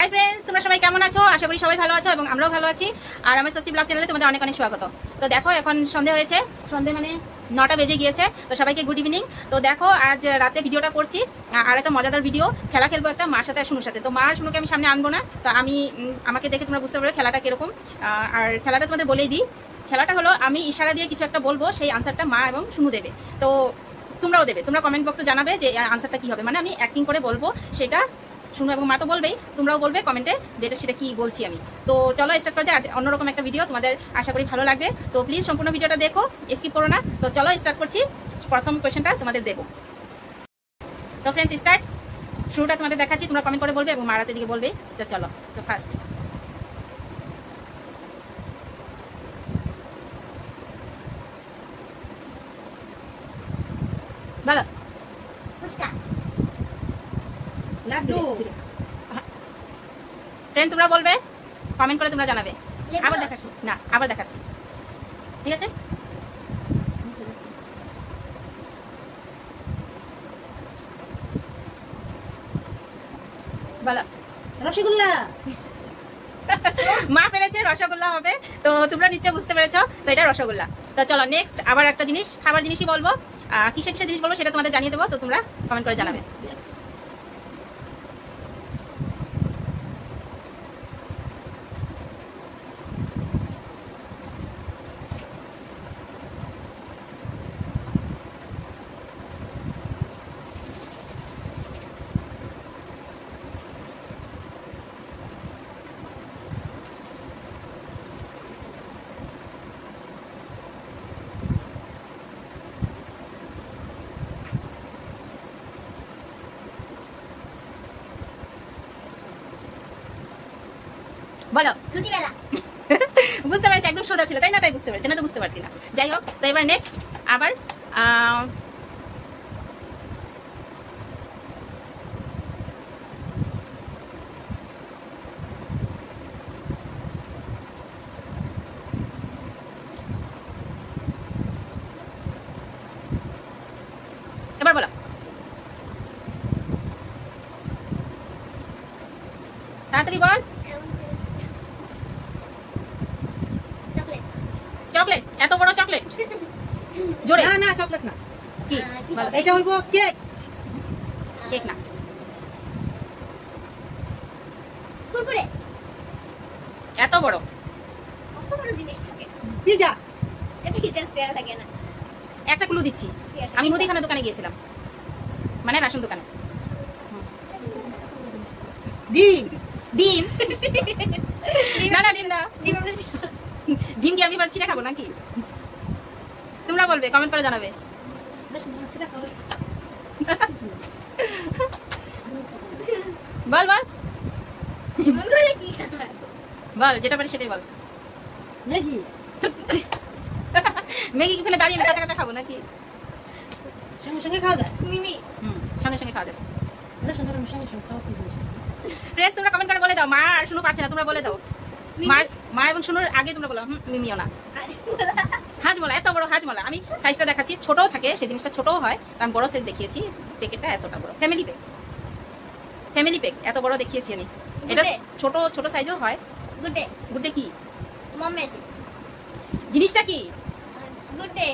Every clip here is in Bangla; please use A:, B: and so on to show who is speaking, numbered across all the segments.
A: হাই ফ্রেন্ডস, তোমরা সবাই কেমন আছো? আশা করি সবাই ভালো আছো এবং আমরাও ভালো আছি। আর আমার ষষ্ঠী ব্লগ চ্যানেলে তোমাদের অনেক অনেক স্বাগত। তো দেখো এখন সন্ধে হয়েছে, সন্ধে মানে 9টা বেজে গিয়েছে। তো সবাইকে গুড ইভিনিং। তো দেখো আজ রাতে ভিডিওটা করছি, আর একটা মজাদার ভিডিও, খেলা খেলবো একটা মার সাথে আর শুনুর সাথে। তো মা আর শুনুকে আমি সামনে আনবো না, তো আমাকে দেখে তোমরা বুঝতে পারবে খেলাটা কিরকম। আর খেলাটা তোমাদের বলেই দিই, খেলাটা হলো আমি ইশারা দিয়ে কিছু একটা বলবো, সেই আনসারটা মা এবং শুনু দেবে। তো তোমরাও দেবে, তোমরা কমেন্ট বক্সে জানাবে যে আনসারটা কি হবে। মানে আমি অ্যাক্টিং করে বলবো, সেটা শুনো এবং মা তো বলবেই, তোমরাও বলবে কমেন্টে যেটা সেটা কি বলছি আমি। তো চলো স্টার্ট করা যায়। আজ অন্যরকম একটা ভিডিও, তোমাদের আশা করি ভালো লাগবে। তো প্লিজ সম্পূর্ণ ভিডিওটা দেখো, স্কিপ করো না। তো চলো স্টার্ট করছি। প্রথম কোয়েশ্চেনটা তোমাদের দেবো। তো ফ্রেন্ডস স্টার্ট। শুরুটা তোমাদের দেখাচ্ছি, তোমরা কমেন্ট করে বলবে এবং মারাতে দিকে বলবে। তো চলো, তো ফার্স্ট বলো। ফ্রেন্ড তোমরা বলবে, কমেন্ট করে তোমরা জানাবে। আবার দেখাচ্ছি না, আবার দেখাচ্ছি, ঠিক আছে? বলো।
B: রসগোল্লা।
A: মা পেরেছে, রসগোল্লা হবে। তো তোমরা নিশ্চয় বুঝতে পেরেছো, তো এটা রসগোল্লা। তো চলো নেক্সট আবার একটা জিনিস, খাবার জিনিসই বলবো। কিসে কিসে জিনিস বলবো সেটা তোমাদের জানিয়ে দেবো, তো তোমরা কমেন্ট করে জানাবে। বলো।
B: রুটিবেলা।
A: বুঝতে পেরেছি, একদম সোজা ছিল তাই না? তাই বুঝতে পেরেছি, না তো বুঝতে পারতি না। যাই হোক, তো এবার নেক্সট আবার এবার বলো। তাড়াতাড়ি বল। চকলেট? এত বড় চকলেট? জোরে।
B: না না, চকলেট না।
A: কি?
B: এটা হইব কেক।
A: কেক না।
B: কুরকুরে।
A: এত বড়?
B: কত বড় জিনিস থাকে? পিজা। এটা পিজা স্কয়ার থাকে না।
A: একটা ক্লু দিচ্ছি, আমি মুদিখানা দোকানে গিয়েছিলাম, মানে রেশন দোকানে।
B: ডিম।
A: ডিম? না না, ডিম না। ডিম কি আমি পাচ্ছি না খাবো নাকি? তোমরা বলবে, কমেন্ট করে জানাবে। বল বল বল, যেটা পারি সেটাই বল।
B: ম্যাগি।
A: ম্যাগি কি দাঁড়িয়ে আমি কাঁচা কাঁচা খাবো নাকি?
B: সঙ্গে সঙ্গে খাওয়া যায়।
A: মিমি সঙ্গে সঙ্গে খাওয়া যাবে।
B: সঙ্গে সঙ্গে খাওয়া কি জিনিস?
A: ফ্রেন্ডস তোমরা কমেন্ট করে বলে দাও, মা আর শুনু পারছে না, তোমরা বলে দাও। মা এবং শুনুর আগে তোমরা বলো মিমিও না। হাজমলা, এত বড় হাজমলা। আমি সাইজটা দেখাচ্ছি, ছোটও থাকে, সেই জিনিসটা ছোটও হয়, আমি বড় সাইজ দেখিয়েছি। প্যাকেটটা এতটা বড়, ফ্যামিলি প্যাক এত বড় দেখিয়েছি আমি। এটা ছোট ছোট সাইজও হয়।
B: গুডে।
A: গুডে কি?
B: মম ম্যাজিক।
A: জিনিসটা কি?
B: গুডে।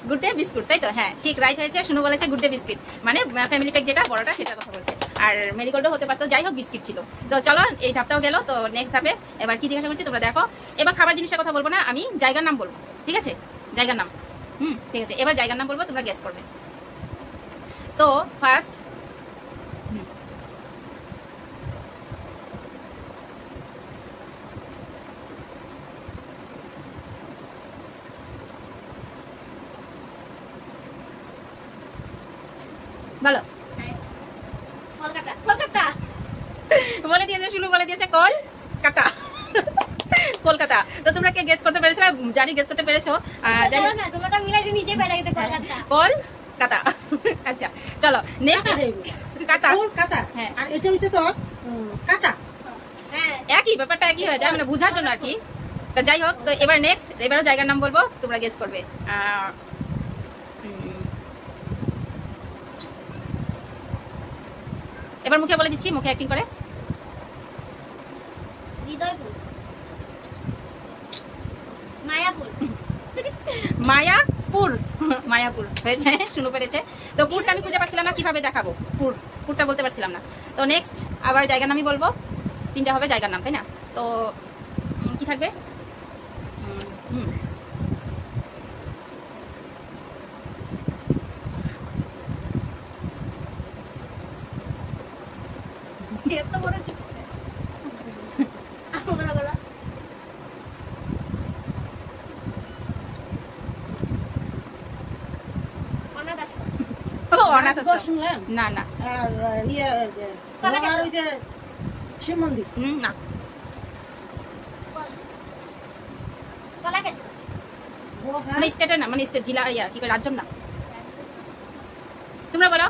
A: গুড ডে বিস্কুট, তাই তো? হ্যাঁ ঠিক, রাইট হয়েছে। শুনু বলেছে গুড ডে বিস্কিট, মানে ফ্যামিলি প্যাক যেটা বড়টা সেটা কথা বলছে। আর মেরিগোল্ডও হতে পারতো, যাই হোক বিস্কিট ছিল। তো চলো এই ধাপটাও গেল। তো নেক্সট ধাপে এবার কি জিজ্ঞাসা করছি তোমরা দেখো। এবার খাবার জিনিসের কথা বলবো না, আমি জায়গার নাম বলবো, ঠিক আছে? জায়গার নাম। ঠিক আছে, এবার জায়গার নাম বলবো, তোমরা গেস করবে। তো ফার্স্ট বলো।
B: কলকাতা। কলকাতা
A: বলে দিয়েছে শুনু, বলে দিয়েছে কলকাতা। কলকাতা। তো তোমরা কে গেস করতে পেরেছো? জানি গেস করতে পেরেছো।
B: যাই না, তোমরা মিলাইছে নিজে বাইরে গেছে কলকাতা।
A: কলকাতা। আচ্ছা চলো নেক্সট। কাটা।
B: কলকাতা।
A: হ্যাঁ,
B: আর এটা হইছে তো কাটা। হ্যাঁ,
A: একই ব্যাপারটা, একই হয়ে যায়, মানে বোঝার জন্য আর কি। তো যাই হোক, তো এবার নেক্সট, এবারও জায়গার নাম বলবো, তোমরা গেস করবে। এবার মুখে বলে দিচ্ছি, মুখে অ্যাক্টিং করে।
B: হৃদয়পুর, মায়াপুর,
A: মায়াপুর। মায়াপুর হয়েছে, শুনু পেরেছে। তো পুরটা আমি খুঁজে পাচ্ছিলাম না, কিভাবে দেখাবো পুরটা বলতে পারছিলাম না। তো নেক্সট আবার জায়গার নামই বলবো, 3টা হবে জায়গার নাম, তাই না? তো কি থাকবে?
B: এত বড় কি আমরা বলা অনাথ আশ্রম,
A: ও অনাথ আশ্রম।
C: শুনলাম
A: না না
C: আর ইয়ে যে
B: কলাক্ষেত্র।
C: আর ওই যে শিব মন্দির
A: না।
B: কলাক্ষেত্র,
C: গোহা
A: মানে স্টেটের না, মানে স্টেট, জেলা, ইয়া কি করে, রাজ্যর না। তোমরা বলো।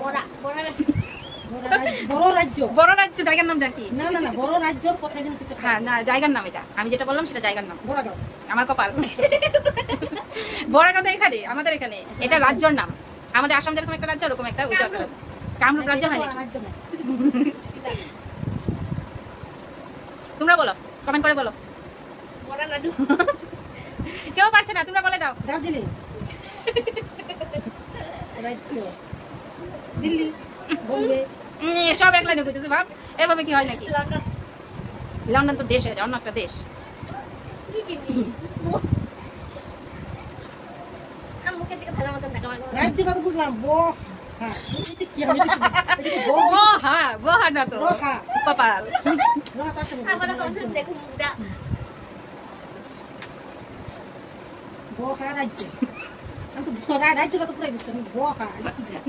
B: বড় রাজ্য,
C: বড় রাজ্য
A: বড় রাজ্য জায়গার নাম নাকি?
C: না না না বড় রাজ্যর কথা যেন কিছু
A: হ্যাঁ না, জায়গার নাম এটা, আমি যেটা বললাম সেটা জায়গার নাম।
C: বড়গাঁও
A: আমার কপাল। বড়গাঁও তো এখানে, আমাদের এখানে। এটা রাজ্যর নাম। আমাদের আসাম যেরকম একটা রাজ্য, ওরকম একটা উজ্জ্বল রাজ্য। কামরূপ রাজ্য হয় নাকি?
C: রাজ্য না
A: তোমরা বলো, কমেন্ট করে বলো।
B: বড় লাড্ডু,
A: কেউ পারছে না, তোমরা বলে দাও।
C: দার্জিলিং রাজ্য দিল্লি বোম্বে
A: সব এক লাইনে কইতেছে ভাব, এভাবে কি হয় নাকি?
B: লন্ডন,
A: লন্ডন তো দেশ, অন্য একটা দেশ।
B: কি জিনিস মুখের দিকে ভালো মতন দেখা আমার
C: রাজ্যটা তো বুঝলাম হ্যাঁ এটা কি হবে
A: বহা না তো,
C: বহা।
A: কপাল।
B: আবার কনসেপ্ট দেখুন মুখটা
C: গোহা রাজ্য আমি তো বড় রাজ্যটা তো পুরাই বুঝছি গোহা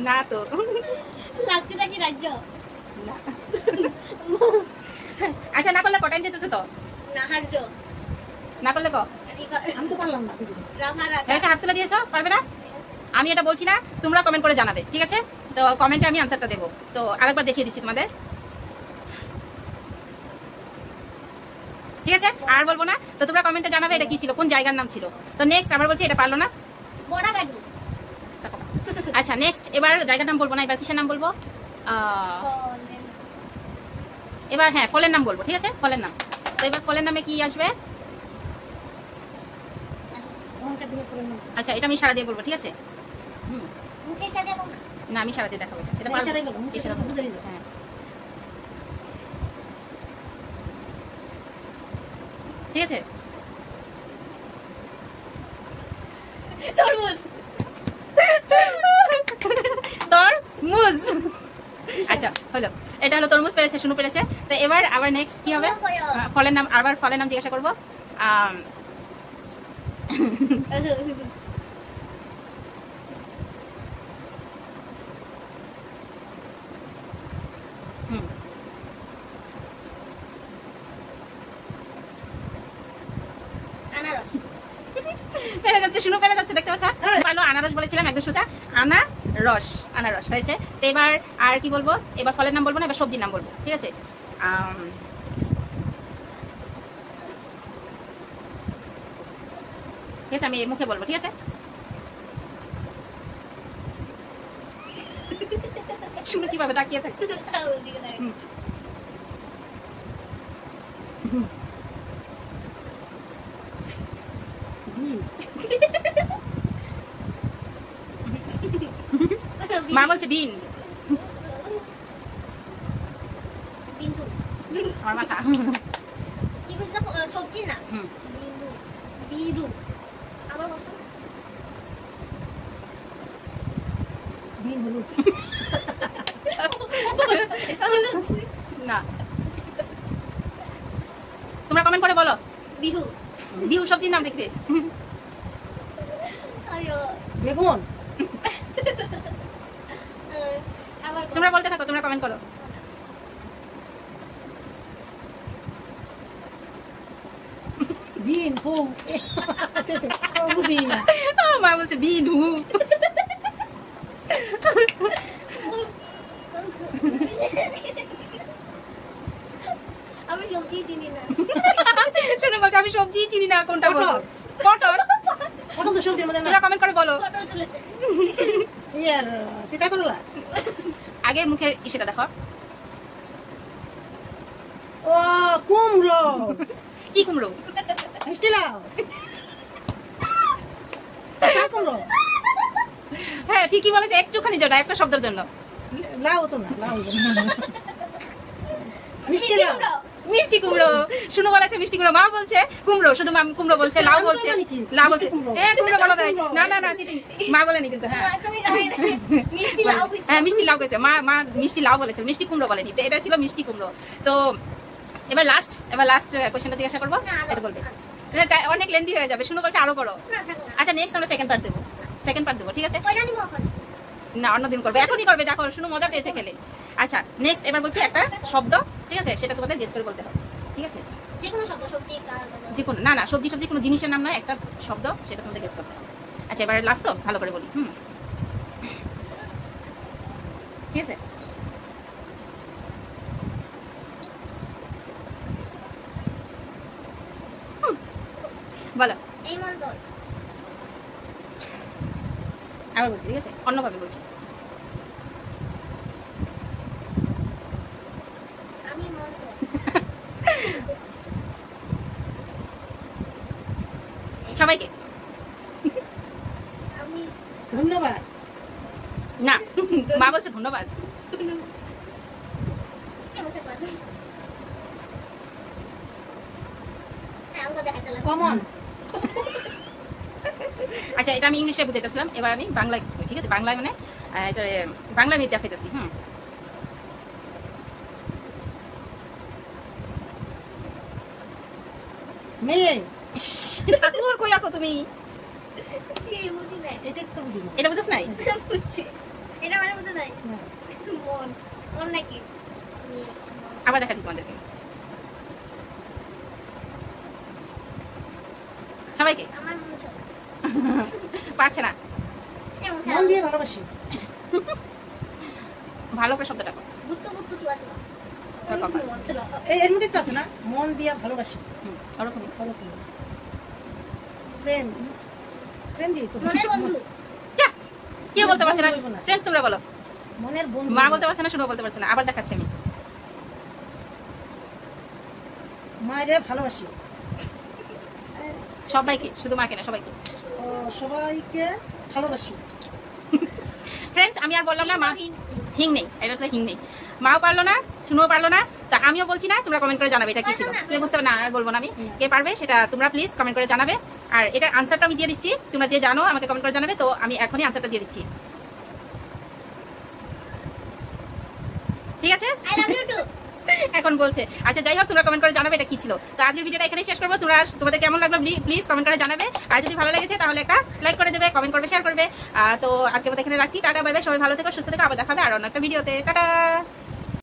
A: না তো,
B: লাগছে নাকি রাজ্য
A: না। আচ্ছা, না পারলে কটাইন যেতেছে তো,
B: নাহার্য,
A: না পারলে ক।
C: আমি তো পারলাম না বুঝলি
A: আচ্ছা, হাত তুলে দিয়েছো, পারবে না? আমি এটা বলছি না, তোমরা কমেন্ট করে জানাবে, ঠিক আছে? তো কমেন্টে আমি আনসারটা দেবো। তো আরেকবার দেখিয়ে দিচ্ছি তোমাদের, ঠিক আছে? আর বলবো না। তো তোমরা কমেন্টে জানাবে এটা কি ছিল, কোন জায়গার নাম ছিল। তো নেক্সট আবার বলছি, এটা পারলো না।
B: বড় গাড়ি,
A: আচ্ছা নেক্সট, এবার জায়গার নাম বলবো না, এবার কিসের নাম বলবো? এবার হ্যাঁ, ফলের নাম বলবো, ঠিক আছে? ফলের নাম। তো এবার ফলের নামে কি আসবে? আচ্ছা, এটা আমি ইশারা দিয়ে বলবো, ঠিক আছে?
B: মুখের সাথে বল
A: না, আমি ইশারা দিয়ে দেখাবো এটা। এটা
C: ইশারাই
A: পারবো।
C: বলো, মুখে
A: ইশারা
C: কথা বুঝাই দাও।
A: হ্যাঁ, ঠিক আছে?
B: তরমুজ,
A: তরমুজ। আচ্ছা হলো, এটা হলো তরমুজ পেরেছে, শুনু পেরেছে। তো এবার আবার নেক্সট কি হবে? ফলের নাম, আবার ফলের নাম জিজ্ঞাসা করবো।
B: আনারস,
A: পেরে যাচ্ছে, শুনু পেরে যাচ্ছে, দেখতে পাচ্ছ? ভালো, আনারস বলেছিলাম, একদম সোজা। আনারস হয়েছে। তো এবার আর কি বলবো? এবার ফলের নাম বলবো না, এবার সবজির নাম বলবো, ঠিক আছে? ঠিক আছে, আমি মুখে বলবো, ঠিক আছে? শুনু কিভাবে তাকিয়ে থাকে।
B: ওদিকে দেখ।
A: মা বলছে বিন,
B: বিন্দু,
A: আমার মাথা।
B: কি বলছ? সবজি না, বিন্দু, বিরু, আবার বলছ
C: বিন হলুদ
A: না, তোমরা কমেন্ট করে বলো।
B: বিহু,
A: বিহু সবজির নাম দেখতে।
B: আয়ো
C: বেগুন
B: আবার
A: তোমরা বলতে থাকো, তোমরা কমেন্ট করো।
C: বিন হুম বুঝি না
A: মা বলছে বিনু।
B: আমি সবজি চিনি না।
A: শুনে বলছে আমি সবজি চিনি না, কোনটা বলবো? পটল।
C: পটল তো সবজির মধ্যে না
A: তোমরা কমেন্ট করে বলো।
B: পটল চলেছে।
C: ইয়ার তিতা করলা
A: আগে মুখের সেটা দেখো।
C: ও কুমড়ো
A: কি কুমড়ো?
C: মিষ্টি লাউ কাঁচা কুমড়ো
A: হ্যাঁ ঠিকই বলেছে, একটুখানি জন্য একটা শব্দের জন্য।
C: লাউ তো না লাউ মিষ্টি লাউ
A: মিষ্টি কুমড়ো। শুনো বলেছে মিষ্টি কুমড়ো, মা বলছে কুমড়ো, শুধু মা কুমড়ো বলছে, লাউ বলছে, লাউ বলছে। কুমড়ো বলা দেয় না না না চিটিং, মা বলেনি কিন্তু। হ্যাঁ
B: মিষ্টি লাউ
A: হ্যাঁ মিষ্টি লাউ কইছে মা, মা মিষ্টি লাউ বলেছে, মিষ্টি কুমড়ো বলেনি। তো এটা ছিল মিষ্টি কুমড়ো। তো এবার লাস্ট কোশ্চেনটা জিজ্ঞাসা করবো, এটা বলবে। এটা অনেক লেন্দি হয়ে যাবে, শুনো বলছে আরো করো। আচ্ছা নেক্সট আমরা সেকেন্ড পার্ট দেবো, ঠিক আছে?
B: ওইটা নিব এখন।
A: না অন্যদিন করবে, এখনই করবে, দেখো শুনো মজা পেয়েছে খেলে। আচ্ছা নেক্সট এবার বলছি একটা শব্দ, ঠিক আছে? সেটা তোমাদের গেস করে বলতে হবে, ঠিক আছে?
B: যে কোনো শব্দ, সবজি,
A: যে কোনো, না না সবজি কোনো জিনিসের নাম নয়, একটা শব্দ, সেটা তোমাদের গেস করতে হবে। আচ্ছা এবার লাস্ট তো ভালো করে বলি, ঠিক আছে? বলো।
B: এই মন্তর।
A: আবার বলছি, ঠিক আছে? অন্যভাবে বলছি।
B: আমি মন্তর।
A: সবাইকে
B: আমি
C: ধন্যবাদ
A: না, মা বলছে ধন্যবাদ।
B: কেমন পারবে? হ্যাঁ আমাকে দেখাতে লাগবে।
C: কমন
A: আচ্ছা এটা আমি ইংলিশে বুঝাইতেছিলাম, এবার আমি বাংলায়, ঠিক আছে? বাংলায় মানে এটা বাংলা আমি দেখাইতেছি।
C: মেয়ে
A: ঠাকুর কই আছো তুমি?
B: কি বুঝি নাই।
C: এটা তো বুঝি না
A: এটা বুঝছ নাই?
B: বুঝছি। এটা মানে বুঝতে নাই।
C: না।
B: মন। মন নাকি?
A: আবার দেখাচ্ছি তোমাদেরকে, সবাইকে।
B: আমার মন সব।
A: পারছে না,
B: কেমন
C: মন
B: খেলা?
C: দিয়ে ভালোবাসি
A: ভালো করে শব্দটা কর।
B: গুত্তু গুত্তু চুয়া চুয়া।
A: তোর কপাল।
C: এর মধ্যে তো আছে না মন দিয়ে ভালোবাসি
A: ওরকমই।
C: প্রেম প্রেম দিয়ে তো
B: মনের বন্ধু।
A: যা, কেউ বলতে পারছে না।
C: বলবো না।
A: ফ্রেন্ডস তোমরা বলো।
C: মনের বন্ধু
A: মা বলতে পারছে না, শুনো বলতে পারছে না। আবার দেখাচ্ছি আমি।
C: মায়েরে ভালোবাসি
A: সবাইকে, শুধু মাকে না, সবাইকে।
C: ও সবাইকে ভালোবাসি
A: ফ্রেন্ডস আমি আর বললাম না, মা হিং নেই, এটা তো হিং নেই। মাও পারলো না, শুনেও পারলো না, তা আমিও বলছি না, তোমরা কমেন্ট করে জানাবে এটা কি ছিল। তুমি বুঝতে পারবে না, আর বলবো না আমি। কে পারবে সেটা তোমরা প্লিজ কমেন্ট করে জানাবে। আর এটার আনসারটা আমি দিয়ে দিচ্ছি, তোমরা যে জানো আমাকে কমেন্ট করে জানাবে। তো আমি এখনই আনসারটা দিয়ে দিচ্ছি, ঠিক আছে?
B: I love you too.
A: এখন বলছে। আচ্ছা যাই হোক, তোমরা কমেন্ট করে জানাবে এটা কি ছিল। তো আজকের ভিডিওটা এখানেই শেষ করবো। তোমাদের কেমন লাগলো প্লিজ কমেন্ট করে জানাবে। আর যদি ভালো লেগেছে তাহলে একটা লাইক করে দেবে, কমেন্ট করবে, শেয়ার করবে। তো আজকে মতো এখানে রাখছি। টাটা বাই বাই, সবাই ভালো থেকো, সুস্থ থেকো। আবার দেখা হবে আর অন্য একটা ভিডিওতে। টাটা।